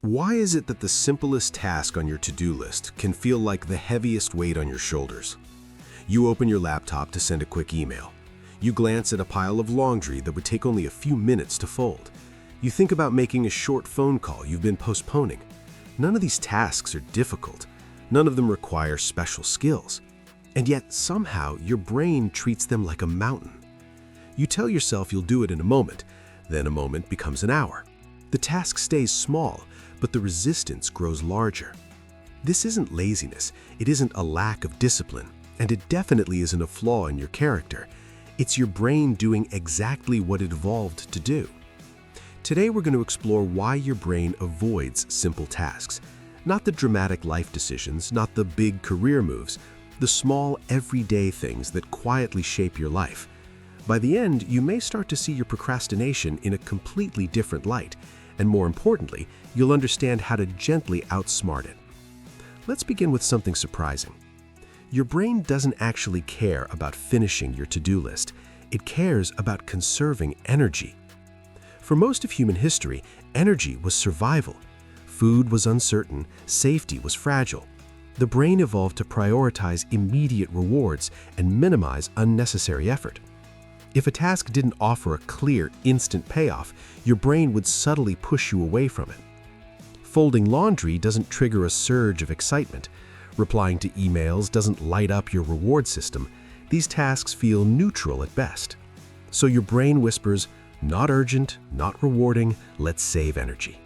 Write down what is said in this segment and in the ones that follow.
Why is it that the simplest task on your to-do list can feel like the heaviest weight on your shoulders? You open your laptop to send a quick email. You glance at a pile of laundry that would take only a few minutes to fold. You think about making a short phone call you've been postponing. None of these tasks are difficult. None of them require special skills. And yet, somehow, your brain treats them like a mountain. You tell yourself you'll do it in a moment. Then a moment becomes an hour. The task stays small, but the resistance grows larger. This isn't laziness, it isn't a lack of discipline, and it definitely isn't a flaw in your character. It's your brain doing exactly what it evolved to do. Today we're going to explore why your brain avoids simple tasks. Not the dramatic life decisions, not the big career moves, the small, everyday things that quietly shape your life. By the end, you may start to see your procrastination in a completely different light, and more importantly, you'll understand how to gently outsmart it. Let's begin with something surprising. Your brain doesn't actually care about finishing your to-do list. It cares about conserving energy. For most of human history, energy was survival. Food was uncertain, safety was fragile. The brain evolved to prioritize immediate rewards and minimize unnecessary effort. If a task didn't offer a clear, instant payoff, your brain would subtly push you away from it. Folding laundry doesn't trigger a surge of excitement. Replying to emails doesn't light up your reward system. These tasks feel neutral at best. So your brain whispers, not urgent, not rewarding, let's save energy.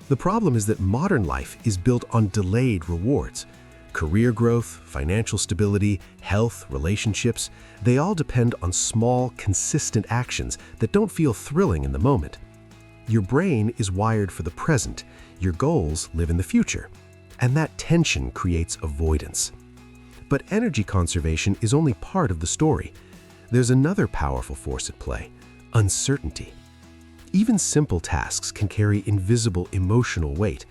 The problem is that modern life is built on delayed rewards. Career growth, financial stability, health, relationships, they all depend on small, consistent actions that don't feel thrilling in the moment. Your brain is wired for the present, your goals live in the future, and that tension creates avoidance. But energy conservation is only part of the story. There's another powerful force at play: uncertainty. Even simple tasks can carry invisible emotional weight.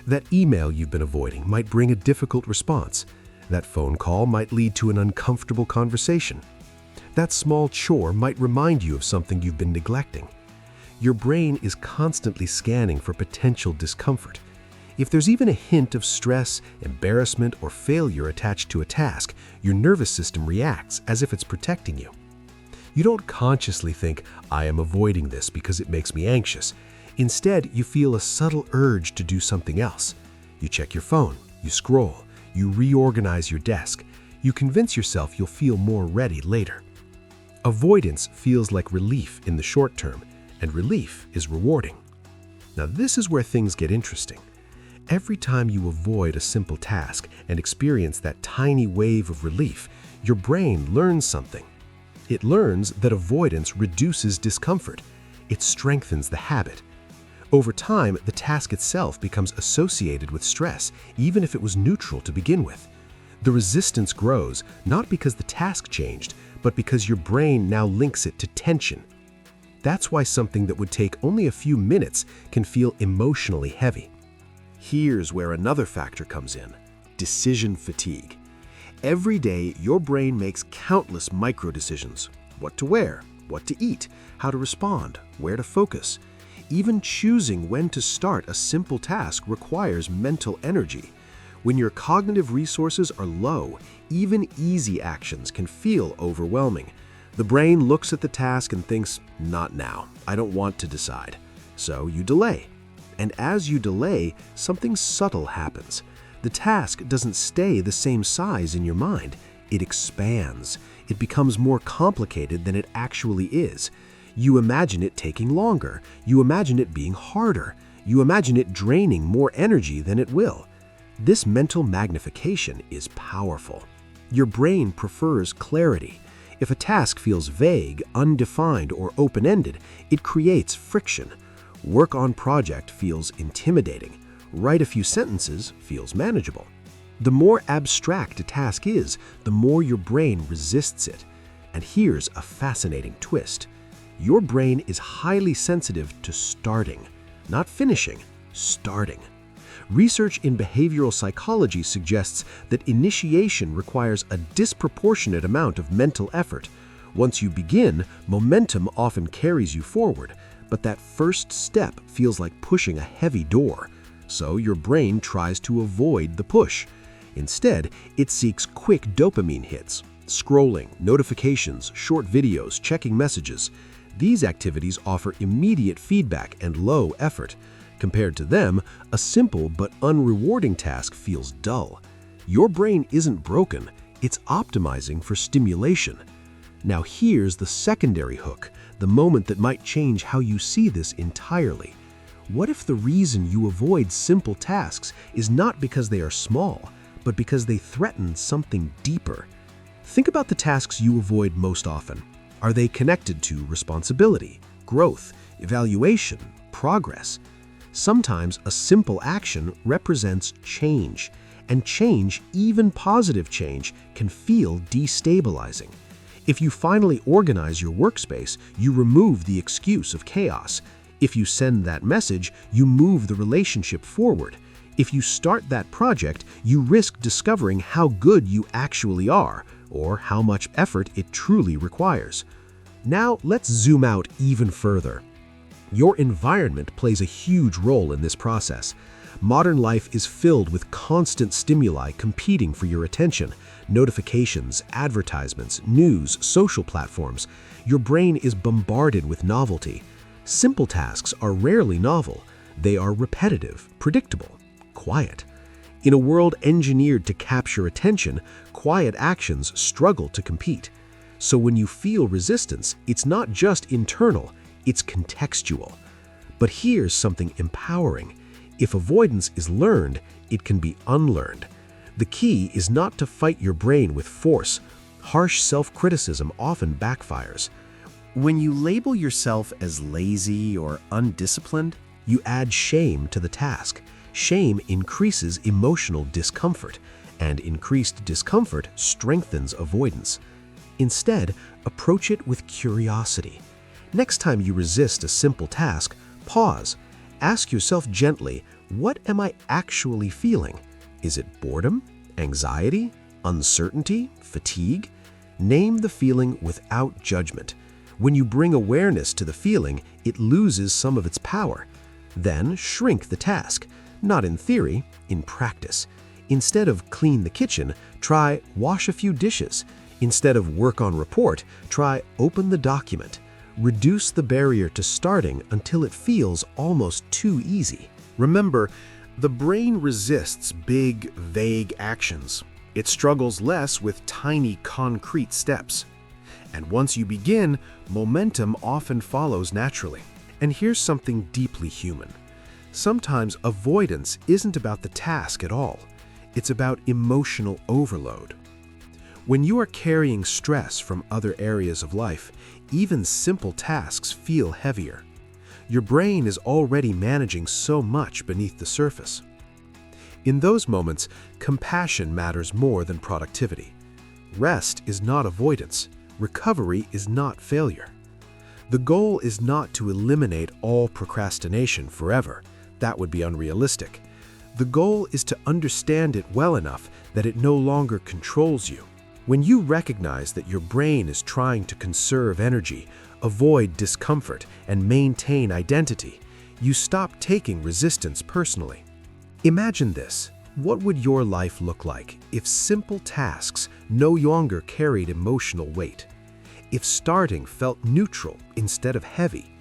That email you've been avoiding might bring a difficult response. That phone call might lead to an uncomfortable conversation. That small chore might remind you of something you've been neglecting. Your brain is constantly scanning for potential discomfort. If there's even a hint of stress, embarrassment, or failure attached to a task, your nervous system reacts as if it's protecting you. You don't consciously think, I am avoiding this because it makes me anxious. Instead, you feel a subtle urge to do something else. You check your phone, you scroll, you reorganize your desk. You convince yourself you'll feel more ready later. Avoidance feels like relief in the short term, and relief is rewarding. Now, this is where things get interesting. Every time you avoid a simple task and experience that tiny wave of relief, your brain learns something. It learns that avoidance reduces discomfort. It strengthens the habit. Over time, the task itself becomes associated with stress, even if it was neutral to begin with. The resistance grows, not because the task changed, but because your brain now links it to tension. That's why something that would take only a few minutes can feel emotionally heavy. Here's where another factor comes in: decision fatigue. Every day, your brain makes countless micro-decisions: what to wear, what to eat, how to respond, where to focus. Even choosing when to start a simple task requires mental energy. When your cognitive resources are low, even easy actions can feel overwhelming. The brain looks at the task and thinks, not now, I don't want to decide. So you delay. And as you delay, something subtle happens. The task doesn't stay the same size in your mind. It expands. It becomes more complicated than it actually is. You imagine it taking longer. You imagine it being harder. You imagine it draining more energy than it will. This mental magnification is powerful. Your brain prefers clarity. If a task feels vague, undefined, or open-ended, it creates friction. Work on project feels intimidating. Write a few sentences feels manageable. The more abstract a task is, the more your brain resists it. And here's a fascinating twist. Your brain is highly sensitive to starting, not finishing, starting. Research in behavioral psychology suggests that initiation requires a disproportionate amount of mental effort. Once you begin, momentum often carries you forward, but that first step feels like pushing a heavy door. So your brain tries to avoid the push. Instead, it seeks quick dopamine hits. Scrolling, notifications, short videos, checking messages. These activities offer immediate feedback and low effort. Compared to them, a simple but unrewarding task feels dull. Your brain isn't broken, it's optimizing for stimulation. Now here's the secondary hook, the moment that might change how you see this entirely. What if the reason you avoid simple tasks is not because they are small, but because they threaten something deeper? Think about the tasks you avoid most often. Are they connected to responsibility, growth, evaluation, progress? Sometimes a simple action represents change, and change, even positive change, can feel destabilizing. If you finally organize your workspace, you remove the excuse of chaos. If you send that message, you move the relationship forward. If you start that project, you risk discovering how good you actually are, or how much effort it truly requires. Now let's zoom out even further. Your environment plays a huge role in this process. Modern life is filled with constant stimuli competing for your attention. Notifications, advertisements, news, social platforms. Your brain is bombarded with novelty. Simple tasks are rarely novel. They are repetitive, predictable, quiet. In a world engineered to capture attention, quiet actions struggle to compete. So when you feel resistance, it's not just internal, it's contextual. But here's something empowering. If avoidance is learned, it can be unlearned. The key is not to fight your brain with force. Harsh self-criticism often backfires. When you label yourself as lazy or undisciplined, you add shame to the task. Shame increases emotional discomfort, and increased discomfort strengthens avoidance. Instead, approach it with curiosity. Next time you resist a simple task, pause. Ask yourself gently, what am I actually feeling? Is it boredom, anxiety, uncertainty, fatigue? Name the feeling without judgment. When you bring awareness to the feeling, it loses some of its power. Then shrink the task, not in theory, in practice. Instead of clean the kitchen, try wash a few dishes. Instead of work on report, try open the document. Reduce the barrier to starting until it feels almost too easy. Remember, the brain resists big, vague actions. It struggles less with tiny, concrete steps. And once you begin, momentum often follows naturally. And here's something deeply human. Sometimes avoidance isn't about the task at all. It's about emotional overload. When you are carrying stress from other areas of life, even simple tasks feel heavier. Your brain is already managing so much beneath the surface. In those moments, compassion matters more than productivity. Rest is not avoidance. Recovery is not failure. The goal is not to eliminate all procrastination forever. That would be unrealistic. The goal is to understand it well enough that it no longer controls you. When you recognize that your brain is trying to conserve energy, avoid discomfort, and maintain identity, you stop taking resistance personally. Imagine this. What would your life look like if simple tasks no longer carried emotional weight? If starting felt neutral instead of heavy?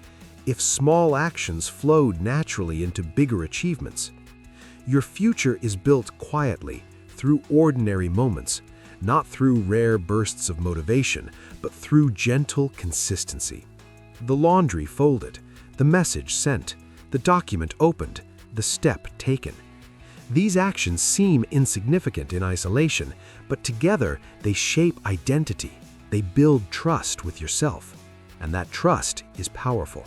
If small actions flowed naturally into bigger achievements? Your future is built quietly, through ordinary moments, not through rare bursts of motivation, but through gentle consistency. The laundry folded, the message sent, the document opened, the step taken. These actions seem insignificant in isolation, but together they shape identity. They build trust with yourself, and that trust is powerful.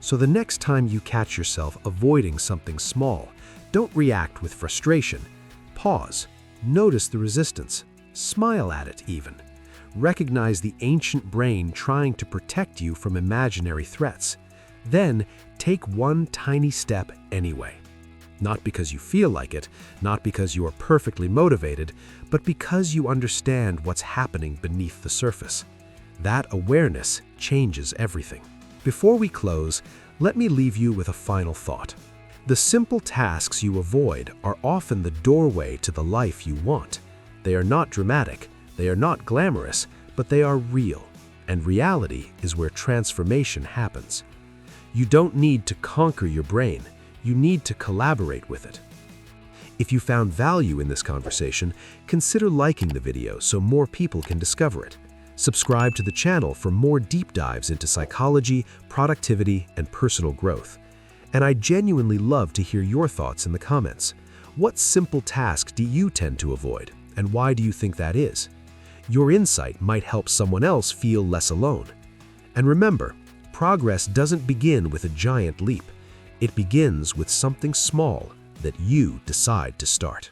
So the next time you catch yourself avoiding something small, don't react with frustration. Pause. Notice the resistance. Smile at it even. Recognize the ancient brain trying to protect you from imaginary threats. Then take one tiny step anyway. Not because you feel like it, not because you are perfectly motivated, but because you understand what's happening beneath the surface. That awareness changes everything. Before we close, let me leave you with a final thought. The simple tasks you avoid are often the doorway to the life you want. They are not dramatic, they are not glamorous, but they are real. And reality is where transformation happens. You don't need to conquer your brain, you need to collaborate with it. If you found value in this conversation, consider liking the video so more people can discover it. Subscribe to the channel for more deep dives into psychology, productivity, and personal growth. And I genuinely love to hear your thoughts in the comments. What simple task do you tend to avoid, and why do you think that is? Your insight might help someone else feel less alone. And remember, progress doesn't begin with a giant leap. It begins with something small that you decide to start.